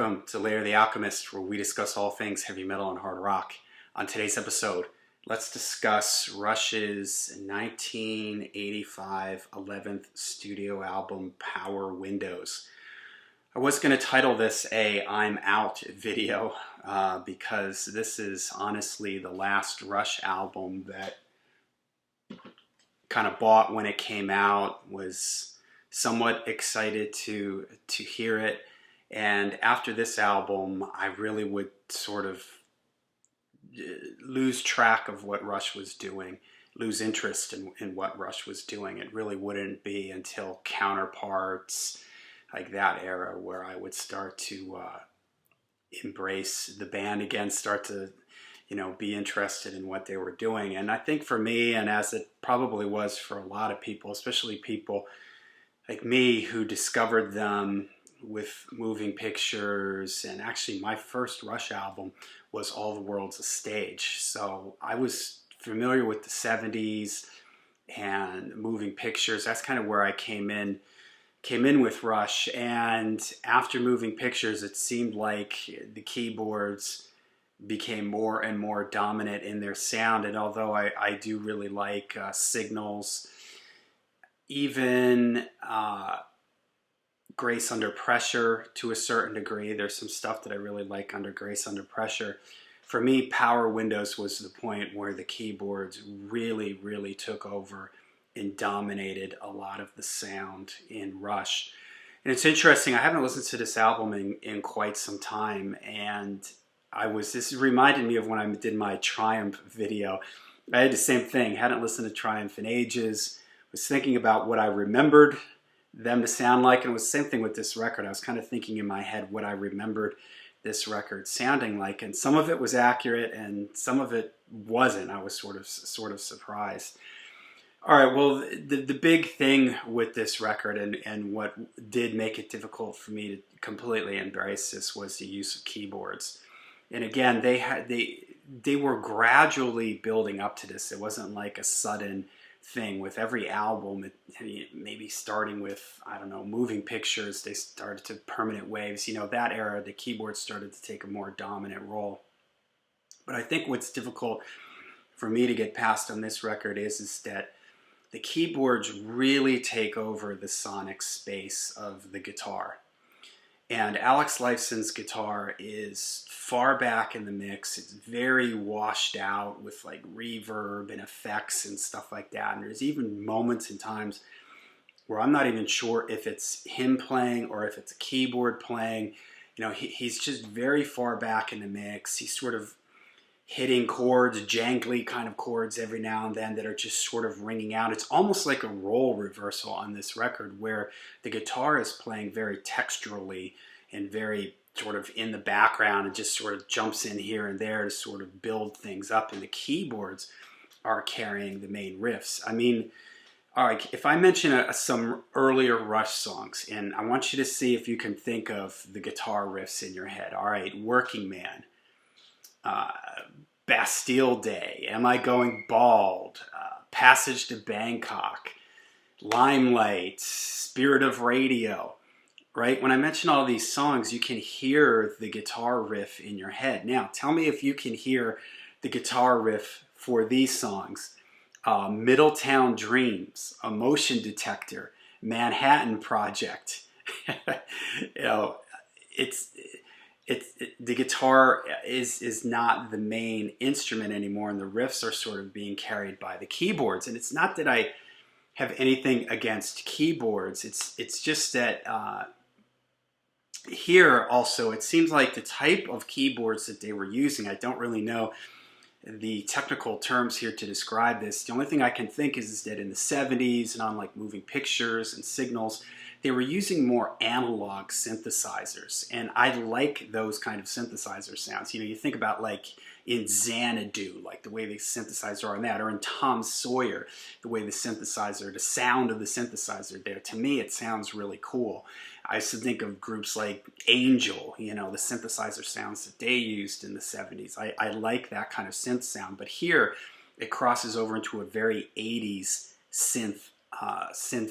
Welcome to Layer the Alchemist, where we discuss all things heavy metal and hard rock. On today's episode, let's discuss Rush's 1985 11th studio album, Power Windows. I was going to title this a I'm Out video because this is honestly the last Rush album that kind of bought when it came out, was somewhat excited to hear it. And after this album, I really would sort of lose track of what Rush was doing, lose interest in what Rush was doing. It really wouldn't be until Counterparts, like that era, where I would start to embrace the band again, start to, be interested in what they were doing. And I think for me, and as it probably was for a lot of people, especially people like me who discovered them with moving pictures, and actually my first Rush album was All the World's a Stage. So I was familiar with the 70s and moving pictures. That's kind of where I came in with Rush. And after moving pictures, it seemed like the keyboards became more and more dominant in their sound. And although I do really like Signals, even Grace Under Pressure to a certain degree. There's some stuff that I really like under Grace Under Pressure. For me, Power Windows was the point where the keyboards really, really took over and dominated a lot of the sound in Rush. And it's interesting, I haven't listened to this album in quite some time, and this reminded me of when I did my Triumph video. I had the same thing, hadn't listened to Triumph in ages, was thinking about what I remembered them to sound like, and it was the same thing with this record. I was kind of thinking in my head what I remembered this record sounding like, and some of it was accurate and some of it wasn't. I was sort of surprised. All right, well, the big thing with this record and what did make it difficult for me to completely embrace this was the use of keyboards. And again, they were gradually building up to this. It wasn't like a sudden thing. With every album, maybe starting with, Moving Pictures, they started to Permanent Waves. That era, the keyboard started to take a more dominant role. But I think what's difficult for me to get past on this record is that the keyboards really take over the sonic space of the guitar. And Alex Lifeson's guitar is far back in the mix. It's very washed out with like reverb and effects and stuff like that. And there's even moments and times where I'm not even sure if it's him playing or if it's a keyboard playing. He's just very far back in the mix. He's sort of hitting chords, jangly kind of chords every now and then that are just sort of ringing out. It's almost like a role reversal on this record where the guitar is playing very texturally and very sort of in the background and just sort of jumps in here and there to sort of build things up, and the keyboards are carrying the main riffs. All right, if I mention some earlier Rush songs, and I want you to see if you can think of the guitar riffs in your head. All right, Working Man, Bastille Day, Am I Going Bald, Passage to Bangkok, Limelight, Spirit of Radio, right? When I mention all these songs, you can hear the guitar riff in your head. Now, tell me if you can hear the guitar riff for these songs. Middletown Dreams, Emotion Detector, Manhattan Project. The guitar is not the main instrument anymore, and the riffs are sort of being carried by the keyboards. And it's not that I have anything against keyboards. It's just that here also it seems like the type of keyboards that they were using, I don't really know the technical terms here to describe this. The only thing I can think is that in the 70s and on like Moving Pictures and Signals, they were using more analog synthesizers, and I like those kind of synthesizer sounds. You think about like in Xanadu, like the way the synthesizer are on that, or in Tom Sawyer, the way the sound of the synthesizer there. To me, it sounds really cool. I used to think of groups like Angel, the synthesizer sounds that they used in the 70s. I like that kind of synth sound, but here it crosses over into a very 80s synth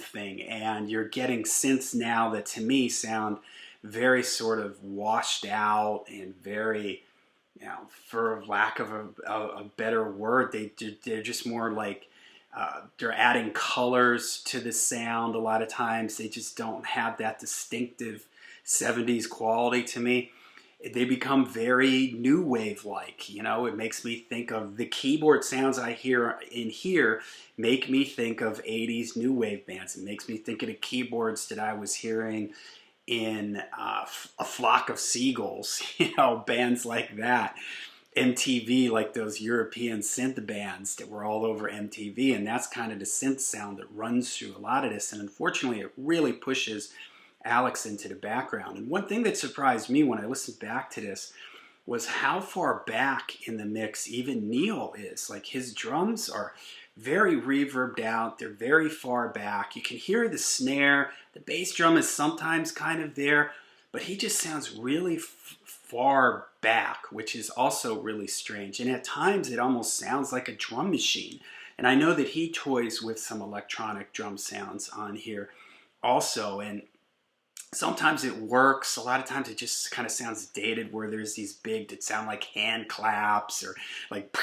thing, and you're getting synths now that to me sound very sort of washed out and very, you know, for lack of a better word, they're just more like they're adding colors to the sound. A lot of times they just don't have that distinctive 70s quality to me. They become very new wave like, you know. It makes me think of the keyboard sounds I hear in here, make me think of 80s new wave bands. It makes me think of the keyboards that I was hearing in A Flock of Seagulls, you know, bands like that. MTV, like those European synth bands that were all over MTV, and that's kind of the synth sound that runs through a lot of this, and unfortunately it really pushes Alex into the background. And one thing that surprised me when I listened back to this was how far back in the mix even Neil is. Like, his drums are very reverbed out, they're very far back. You can hear the snare, the bass drum is sometimes kind of there, but he just sounds really far back, which is also really strange. And at times it almost sounds like a drum machine. And I know that he toys with some electronic drum sounds on here also, and sometimes it works. A lot of times it just kind of sounds dated, where there's these big that sound like hand claps or like,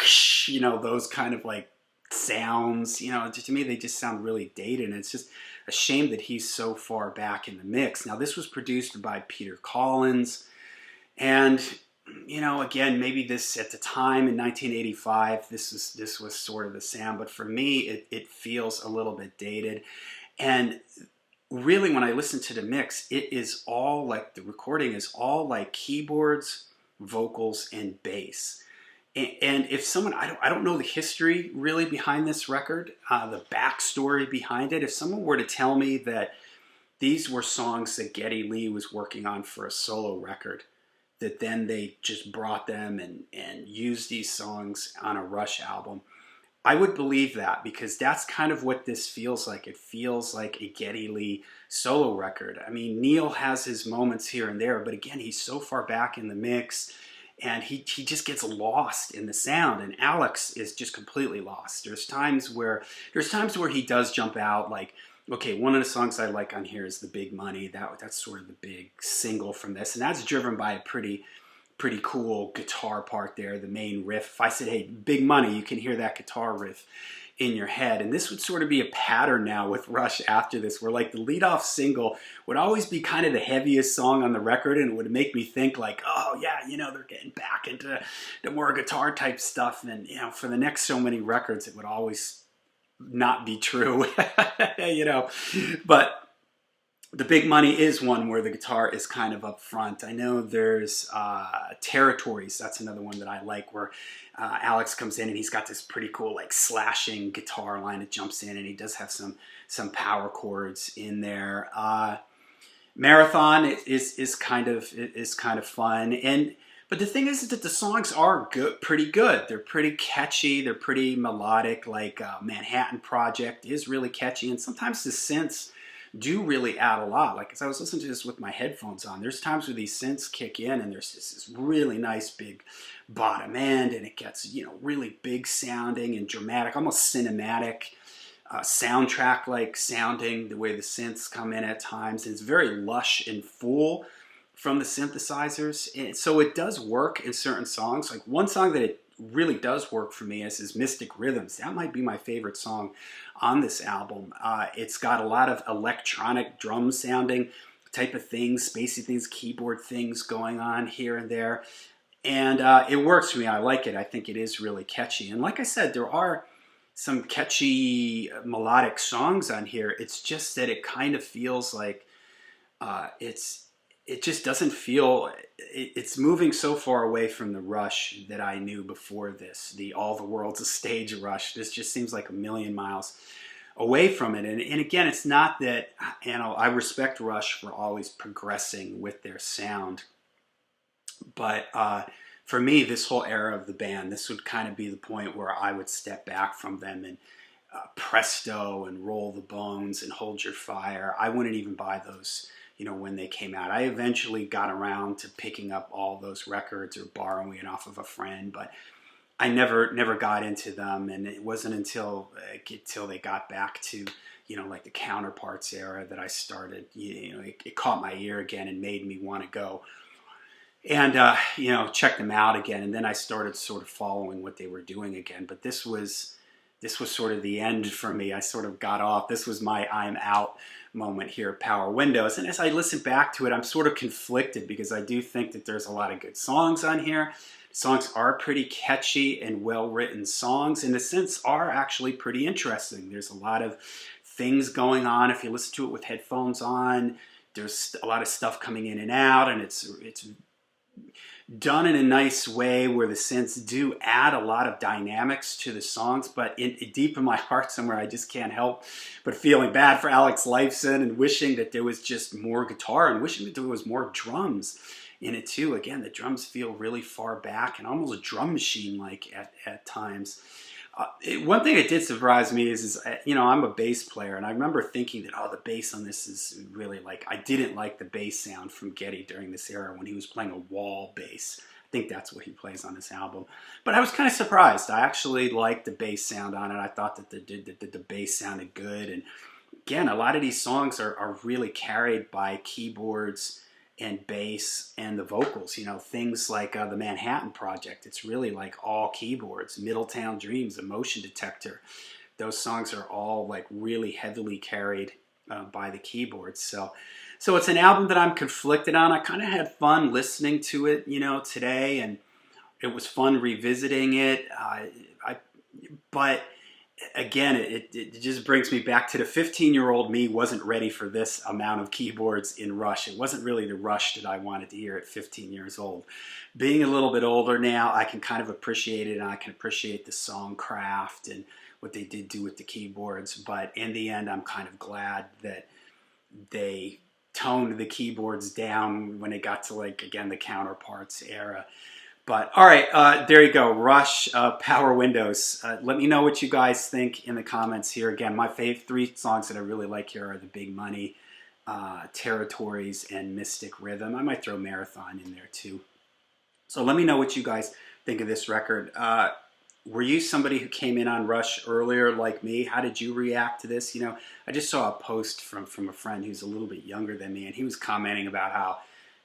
you know, those kind of like sounds. You know, to me they just sound really dated, and it's just a shame that he's so far back in the mix. Now, this was produced by Peter Collins, and you know, again, maybe this at the time in 1985, this was sort of the sound, but for me, it feels a little bit dated. And really, when I listen to the mix, it is all like, the recording is all like keyboards, vocals, and bass. And if someone, I don't know the history really behind this record, the backstory behind it. If someone were to tell me that these were songs that Geddy Lee was working on for a solo record, that then they just brought them and used these songs on a Rush album, I would believe that, because that's kind of what this feels like. It feels like a Geddy Lee solo record. I mean, Neil has his moments here and there, but again, he's so far back in the mix, and he just gets lost in the sound, and Alex is just completely lost. There's times where he does jump out, like, okay, one of the songs I like on here is The Big Money. That's sort of the big single from this, and that's driven by a pretty cool guitar part there, the main riff. If I said, hey, Big Money, you can hear that guitar riff in your head. And this would sort of be a pattern now with Rush after this, where like the lead-off single would always be kind of the heaviest song on the record, and it would make me think like, oh yeah, you know, they're getting back into the more guitar type stuff. And you know, for the next so many records, it would always not be true. You know, but The Big Money is one where the guitar is kind of up front. I know there's Territories. That's another one that I like, where Alex comes in and he's got this pretty cool like slashing guitar line that jumps in, and he does have some power chords in there. Marathon is kind of fun, but the thing is that the songs are good, pretty good. They're pretty catchy. They're pretty melodic. Like Manhattan Project is really catchy, and sometimes the synths do really add a lot. Like, as I was listening to this with my headphones on, there's times where these synths kick in and there's this really nice big bottom end, and it gets, you know, really big sounding and dramatic, almost cinematic, soundtrack like sounding, the way the synths come in at times. And it's very lush and full from the synthesizers, and so it does work in certain songs. Like, one song that it really does work for me is Mystic Rhythms. That might be my favorite song on this album. It's got a lot of electronic drum sounding type of things, spacey things, keyboard things going on here and there, and it works for me. I like it. I think it is really catchy, and like I said, there are some catchy melodic songs on here. It's just that it kind of feels like it just doesn't feel, it's moving so far away from the Rush that I knew before this, the All the World's a Stage Rush. This just seems like a million miles away from it. And again, it's not that, you know, I respect Rush for always progressing with their sound, but for me, this whole era of the band, this would kind of be the point where I would step back from them, and Presto and Roll the Bones and Hold Your Fire, I wouldn't even buy those, you know, when they came out. I eventually got around to picking up all those records or borrowing it off of a friend, but I never got into them, and it wasn't until they got back to, like the Counterparts era, that I started. It caught my ear again and made me want to go and check them out again. And then I started sort of following what they were doing again. But this was sort of the end for me. I sort of got off. This was my I'm out moment here at Power Windows. And as I listen back to it, I'm sort of conflicted, because I do think that there's a lot of good songs on here. Songs are pretty catchy and well-written songs. In a sense, are actually pretty interesting. There's a lot of things going on. If you listen to it with headphones on, there's a lot of stuff coming in and out, and it's done in a nice way where the synths do add a lot of dynamics to the songs. But deep in my heart somewhere, I just can't help but feeling bad for Alex Lifeson, and wishing that there was just more guitar, and wishing that there was more drums in it too. Again, the drums feel really far back and almost a drum machine-like at times. One thing that did surprise me is I'm a bass player, and I remember thinking that, the bass on this is really I didn't like the bass sound from Geddy during this era when he was playing a wall bass. I think that's what he plays on this album. But I was kind of surprised. I actually liked the bass sound on it. I thought that the bass sounded good. And again, a lot of these songs are really carried by keyboards and bass and the vocals. Things like the Manhattan Project, it's really all keyboards. Middletown Dreams, Emotion Detector, those songs are all really heavily carried by the keyboards. So it's an album that I'm conflicted on. I kind of had fun listening to it today, and it was fun revisiting it. But again, it just brings me back to the 15-year-old me wasn't ready for this amount of keyboards in Rush. It wasn't really the Rush that I wanted to hear at 15 years old. Being a little bit older now, I can kind of appreciate it, and I can appreciate the song craft and what they did do with the keyboards. But in the end, I'm kind of glad that they toned the keyboards down when it got to again, the Counterparts era. But all right, there you go. Rush, Power Windows. Let me know what you guys think in the comments here. Again, my favorite 3 songs that I really like here are the Big Money, Territories, and Mystic Rhythm. I might throw Marathon in there too. So let me know what you guys think of this record. Were you somebody who came in on Rush earlier like me? How did you react to this? I just saw a post from a friend who's a little bit younger than me, and he was commenting about how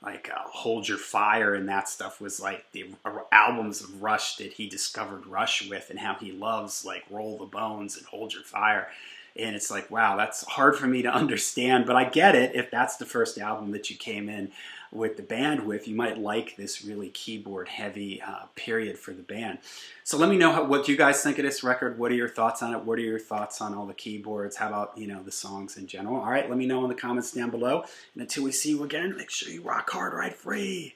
Hold Your Fire and that stuff was the albums of Rush that he discovered Rush with, and how he loves Roll the Bones and Hold Your Fire. And it's wow, that's hard for me to understand, but I get it. If that's the first album that you came in with the band with, you might like this really keyboard heavy period for the band. So let me know what you guys think of this record. What are your thoughts on it? What are your thoughts on all the keyboards? How about the songs in general? All right, let me know in the comments down below. And until we see you again, make sure you rock hard, ride free.